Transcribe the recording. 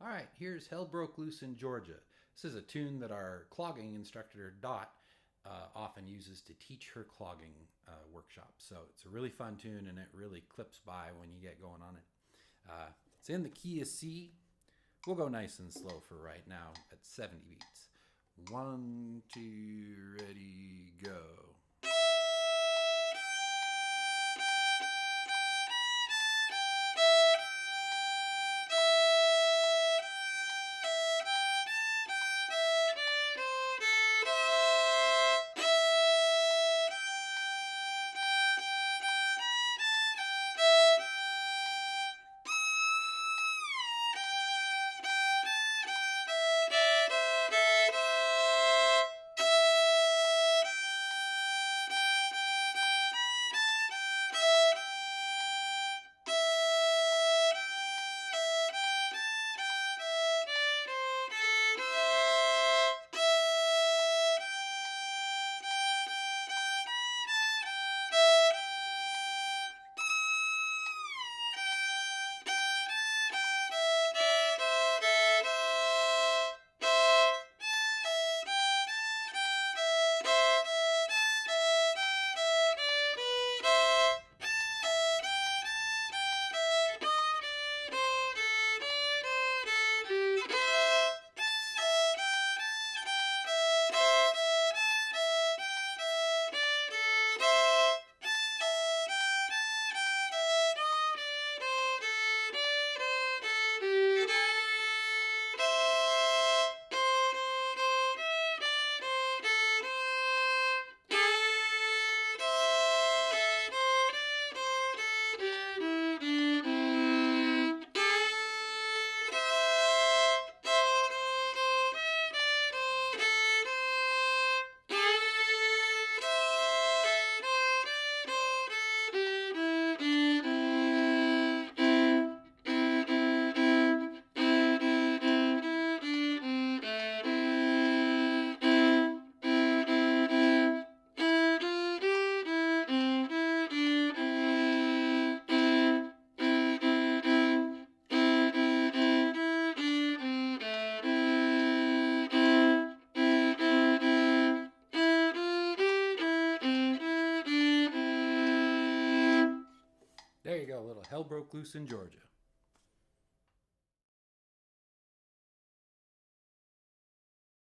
All right, here's Hell Broke Loose in Georgia. This is a tune that our clogging instructor, Dot, often uses to teach her clogging workshops. So it's a really fun tune and it really clips by when you get going on it. It's in the key of C. We'll go nice and slow for right now at 70 beats. 1, 2, ready, go. There you go, a little Hell Broke Loose in Georgia.